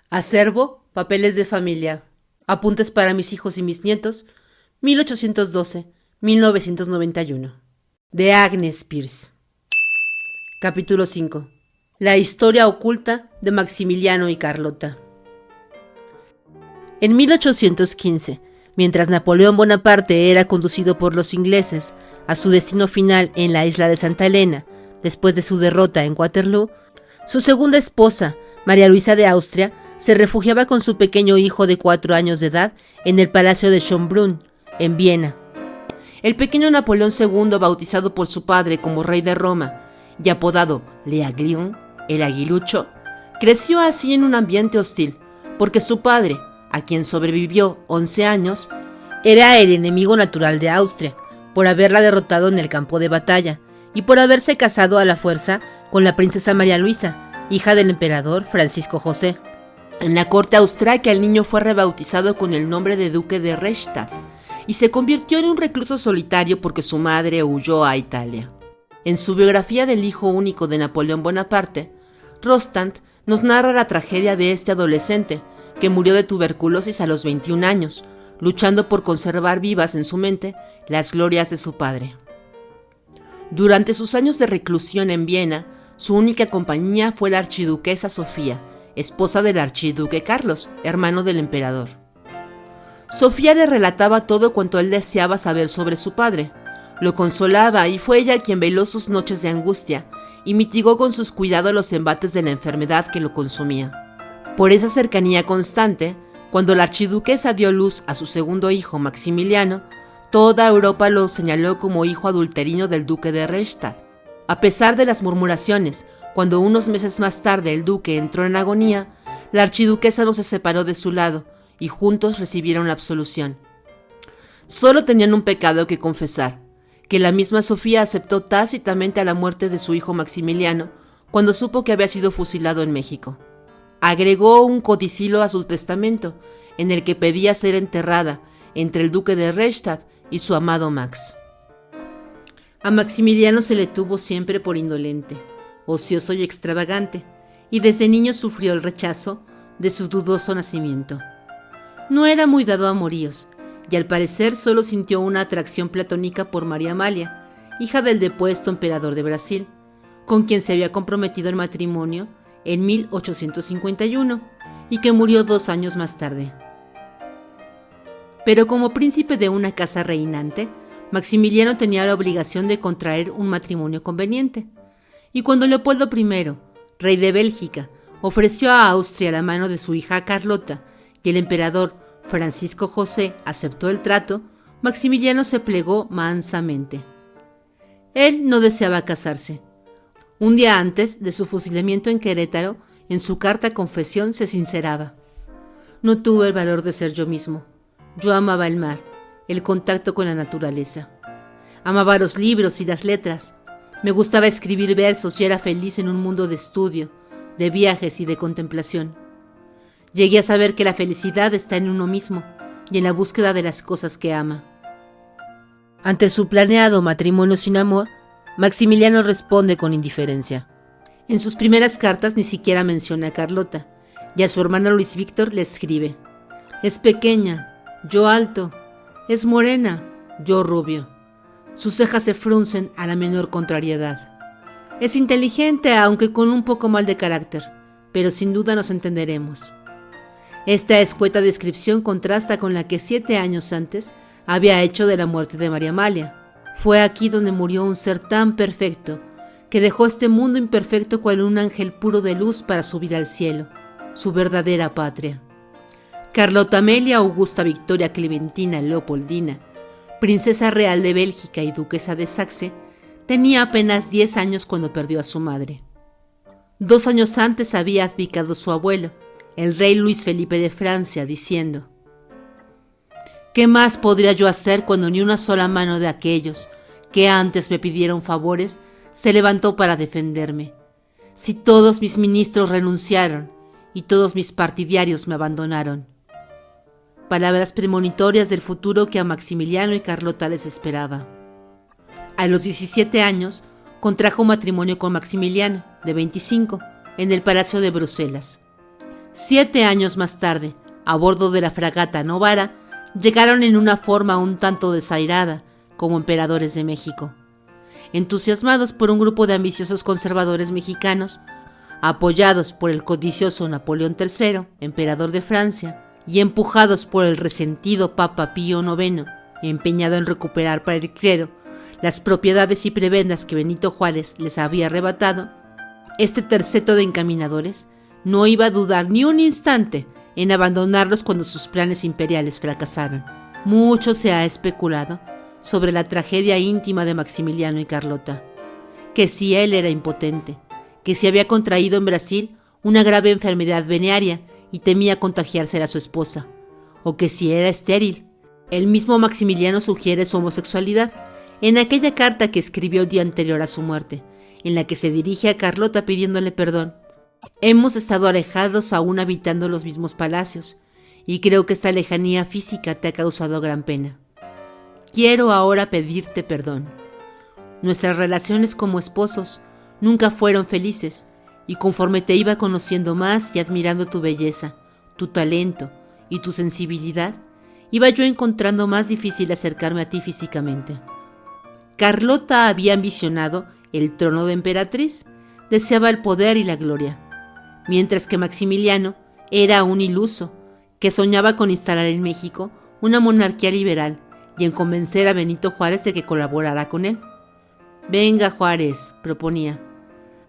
Acervo, papeles de familia. Apuntes para mis hijos y mis nietos, 1812-1991. De Agnes Pierce. Capítulo 5. La historia oculta de Maximiliano y Carlota. En 1815, mientras Napoleón Bonaparte era conducido por los ingleses a su destino final en la isla de Santa Elena, después de su derrota en Waterloo, su segunda esposa, María Luisa de Austria, se refugiaba con su pequeño hijo de 4 años de edad en el Palacio de Schönbrunn, en Viena. El pequeño Napoleón II, bautizado por su padre como rey de Roma y apodado l'Aiglon, el aguilucho, creció así en un ambiente hostil, porque su padre, a quien sobrevivió 11 años, era el enemigo natural de Austria, por haberla derrotado en el campo de batalla y por haberse casado a la fuerza con la princesa María Luisa, hija del emperador Francisco José. En la corte austriaca el niño fue rebautizado con el nombre de duque de Reichstadt y se convirtió en un recluso solitario porque su madre huyó a Italia. En su biografía del hijo único de Napoleón Bonaparte, Rostand nos narra la tragedia de este adolescente que murió de tuberculosis a los 21 años, luchando por conservar vivas en su mente las glorias de su padre. Durante sus años de reclusión en Viena, su única compañía fue la archiduquesa Sofía, esposa del archiduque Carlos, hermano del emperador. Sofía le relataba todo cuanto él deseaba saber sobre su padre. Lo consolaba y fue ella quien veló sus noches de angustia y mitigó con sus cuidados los embates de la enfermedad que lo consumía. Por esa cercanía constante, cuando la archiduquesa dio luz a su segundo hijo, Maximiliano, toda Europa lo señaló como hijo adulterino del duque de Reichstadt. A pesar de las murmuraciones, cuando unos meses más tarde el duque entró en agonía, la archiduquesa no se separó de su lado y juntos recibieron la absolución. Solo tenían un pecado que confesar, que la misma Sofía aceptó tácitamente a la muerte de su hijo Maximiliano cuando supo que había sido fusilado en México. Agregó un codicilo a su testamento, en el que pedía ser enterrada entre el duque de Reichstadt y su amado Max. A Maximiliano se le tuvo siempre por indolente, ocioso y extravagante, y desde niño sufrió el rechazo de su dudoso nacimiento. No era muy dado a amoríos, y al parecer solo sintió una atracción platónica por María Amalia, hija del depuesto emperador de Brasil, con quien se había comprometido en matrimonio en 1851, y que murió 2 años más tarde. Pero como príncipe de una casa reinante, Maximiliano tenía la obligación de contraer un matrimonio conveniente, y cuando Leopoldo I, rey de Bélgica, ofreció a Austria la mano de su hija Carlota y el emperador Francisco José aceptó el trato, Maximiliano se plegó mansamente. Él no deseaba casarse. Un día antes de su fusilamiento en Querétaro, en su carta confesión se sinceraba: no tuve el valor de ser yo mismo. Yo amaba el mar, el contacto con la naturaleza. Amaba los libros y las letras. Me gustaba escribir versos y era feliz en un mundo de estudio, de viajes y de contemplación. Llegué a saber que la felicidad está en uno mismo y en la búsqueda de las cosas que ama. Ante su planeado matrimonio sin amor, Maximiliano responde con indiferencia. En sus primeras cartas ni siquiera menciona a Carlota, y a su hermano Luis Víctor le escribe: es pequeña, yo alto; es morena, yo rubio. Sus cejas se fruncen a la menor contrariedad. Es inteligente, aunque con un poco mal de carácter, pero sin duda nos entenderemos. Esta escueta descripción contrasta con la que 7 años antes había hecho de la muerte de María Amalia. Fue aquí donde murió un ser tan perfecto, que dejó este mundo imperfecto cual un ángel puro de luz para subir al cielo, su verdadera patria. Carlota Amelia Augusta Victoria Clementina Leopoldina, princesa real de Bélgica y duquesa de Saxe, tenía apenas 10 años cuando perdió a su madre. 2 años antes había abdicado su abuelo, el rey Luis Felipe de Francia, diciendo: ¿qué más podría yo hacer cuando ni una sola mano de aquellos que antes me pidieron favores se levantó para defenderme? Si todos mis ministros renunciaron y todos mis partidarios me abandonaron. Palabras premonitorias del futuro que a Maximiliano y Carlota les esperaba. A los 17 años contrajo matrimonio con Maximiliano, de 25, en el Palacio de Bruselas. 7 años más tarde, a bordo de la fragata Novara, llegaron en una forma un tanto desairada como emperadores de México. Entusiasmados por un grupo de ambiciosos conservadores mexicanos, apoyados por el codicioso Napoleón III, emperador de Francia, y empujados por el resentido Papa Pío IX, empeñado en recuperar para el clero las propiedades y prebendas que Benito Juárez les había arrebatado, este terceto de encaminadores no iba a dudar ni un instante en abandonarlos cuando sus planes imperiales fracasaron. Mucho se ha especulado sobre la tragedia íntima de Maximiliano y Carlota, que si él era impotente, que si había contraído en Brasil una grave enfermedad venérea y temía contagiársela a su esposa, o que si era estéril. El mismo Maximiliano sugiere su homosexualidad en aquella carta que escribió el día anterior a su muerte, en la que se dirige a Carlota pidiéndole perdón. Hemos estado alejados aún habitando los mismos palacios, y creo que esta lejanía física te ha causado gran pena. Quiero ahora pedirte perdón. Nuestras relaciones como esposos nunca fueron felices, y conforme te iba conociendo más y admirando tu belleza, tu talento y tu sensibilidad, iba yo encontrando más difícil acercarme a ti físicamente. Carlota había ambicionado el trono de emperatriz, deseaba el poder y la gloria, mientras que Maximiliano era un iluso que soñaba con instalar en México una monarquía liberal y en convencer a Benito Juárez de que colaborara con él. Venga, Juárez, proponía,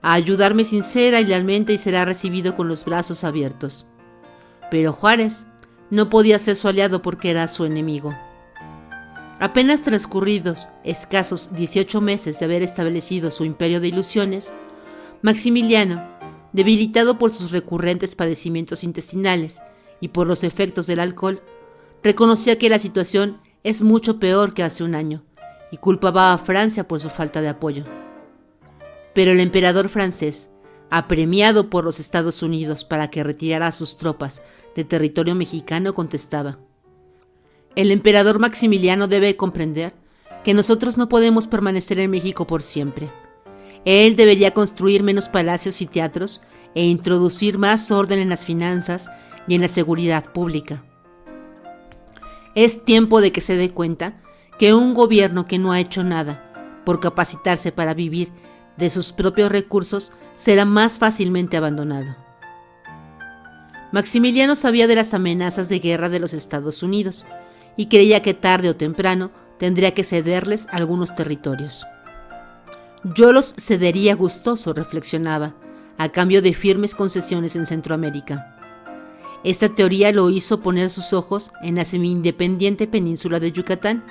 a ayudarme sincera y lealmente y será recibido con los brazos abiertos. Pero Juárez no podía ser su aliado porque era su enemigo. Apenas transcurridos escasos 18 meses de haber establecido su imperio de ilusiones, Maximiliano, debilitado por sus recurrentes padecimientos intestinales y por los efectos del alcohol, reconocía que la situación es mucho peor que hace un año y culpaba a Francia por su falta de apoyo. Pero el emperador francés, apremiado por los Estados Unidos para que retirara a sus tropas de territorio mexicano, contestaba: el emperador Maximiliano debe comprender que nosotros no podemos permanecer en México por siempre. Él debería construir menos palacios y teatros e introducir más orden en las finanzas y en la seguridad pública. Es tiempo de que se dé cuenta que un gobierno que no ha hecho nada por capacitarse para vivir de sus propios recursos será más fácilmente abandonado. Maximiliano sabía de las amenazas de guerra de los Estados Unidos y creía que tarde o temprano tendría que cederles algunos territorios. Yo los cedería gustoso, reflexionaba, a cambio de firmes concesiones en Centroamérica. Esta teoría lo hizo poner sus ojos en la semi-independiente península de Yucatán,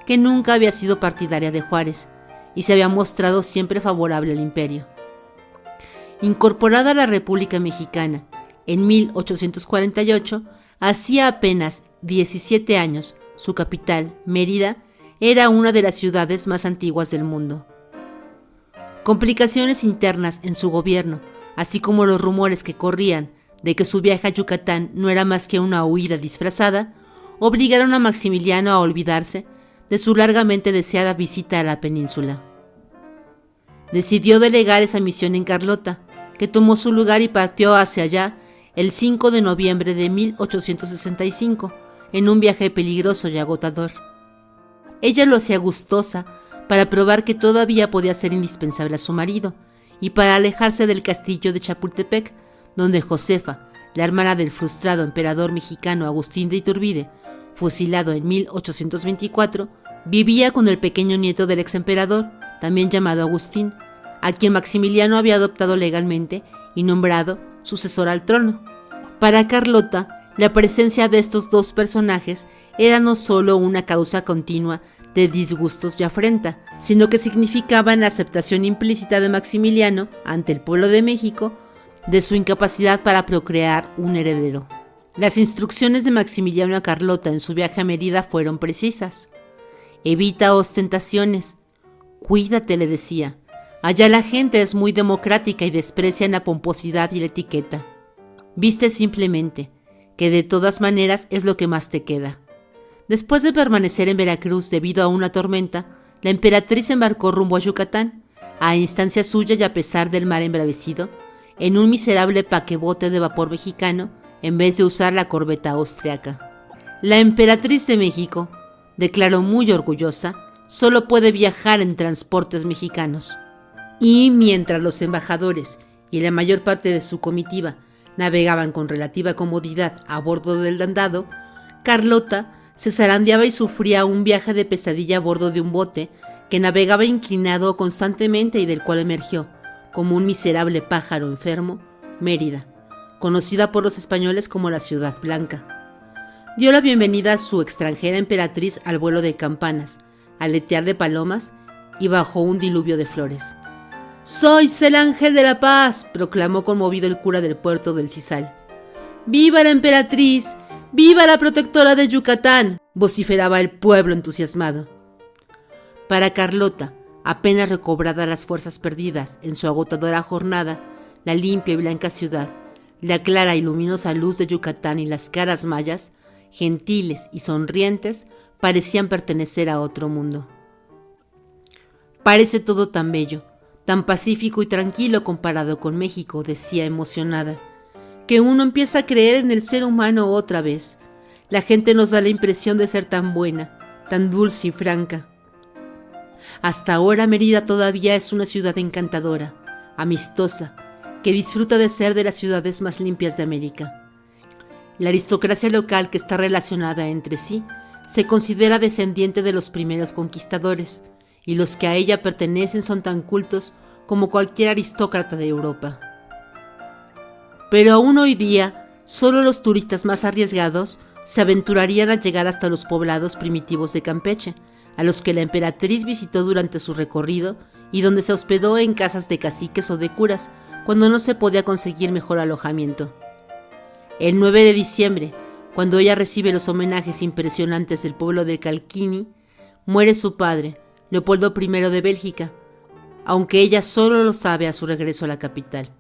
que nunca había sido partidaria de Juárez y se había mostrado siempre favorable al imperio. Incorporada a la República Mexicana en 1848, hacía apenas 17 años, su capital, Mérida, era una de las ciudades más antiguas del mundo. Complicaciones internas en su gobierno, así como los rumores que corrían de que su viaje a Yucatán no era más que una huida disfrazada, obligaron a Maximiliano a olvidarse de su largamente deseada visita a la península. Decidió delegar esa misión en Carlota, que tomó su lugar y partió hacia allá el 5 de noviembre de 1865, en un viaje peligroso y agotador. Ella lo hacía gustosa para probar que todavía podía ser indispensable a su marido y para alejarse del castillo de Chapultepec, donde Josefa, la hermana del frustrado emperador mexicano Agustín de Iturbide, fusilado en 1824, vivía con el pequeño nieto del exemperador, también llamado Agustín, a quien Maximiliano había adoptado legalmente y nombrado sucesor al trono. Para Carlota, la presencia de estos dos personajes era no solo una causa continua de disgustos y afrenta, sino que significaban la aceptación implícita de Maximiliano ante el pueblo de México de su incapacidad para procrear un heredero. Las instrucciones de Maximiliano a Carlota en su viaje a Mérida fueron precisas. Evita ostentaciones. Cuídate, le decía. Allá la gente es muy democrática y desprecian la pomposidad y la etiqueta. Viste simplemente, que de todas maneras es lo que más te queda. Después de permanecer en Veracruz debido a una tormenta, la emperatriz embarcó rumbo a Yucatán. A instancia suya y a pesar del mar embravecido, en un miserable paquebote de vapor mexicano en vez de usar la corbeta austriaca. La emperatriz de México, declaró muy orgullosa, solo puede viajar en transportes mexicanos. Y mientras los embajadores y la mayor parte de su comitiva navegaban con relativa comodidad a bordo del Dandado, Carlota se zarandeaba y sufría un viaje de pesadilla a bordo de un bote que navegaba inclinado constantemente y del cual emergió, como un miserable pájaro enfermo, Mérida, conocida por los españoles como la Ciudad Blanca. Dio la bienvenida a su extranjera emperatriz al vuelo de campanas, aletear de palomas y bajo un diluvio de flores. «¡Sois el ángel de la paz!», proclamó conmovido el cura del puerto del Sisal. «¡Viva la emperatriz! ¡Viva la protectora de Yucatán!», vociferaba el pueblo entusiasmado. Para Carlota, apenas recobrada las fuerzas perdidas en su agotadora jornada, la limpia y blanca ciudad, la clara y luminosa luz de Yucatán y las caras mayas, gentiles y sonrientes, parecían pertenecer a otro mundo. «Parece todo tan bello, tan pacífico y tranquilo comparado con México», decía emocionada, «que uno empieza a creer en el ser humano otra vez. La gente nos da la impresión de ser tan buena, tan dulce y franca. Hasta ahora Mérida todavía es una ciudad encantadora, amistosa, que disfruta de ser de las ciudades más limpias de América. La aristocracia local, que está relacionada entre sí, se considera descendiente de los primeros conquistadores, y los que a ella pertenecen son tan cultos como cualquier aristócrata de Europa. Pero aún hoy día, solo los turistas más arriesgados se aventurarían a llegar hasta los poblados primitivos de Campeche, a los que la emperatriz visitó durante su recorrido y donde se hospedó en casas de caciques o de curas, cuando no se podía conseguir mejor alojamiento. El 9 de diciembre, cuando ella recibe los homenajes impresionantes del pueblo de Calquini, muere su padre, Leopoldo I de Bélgica, aunque ella solo lo sabe a su regreso a la capital.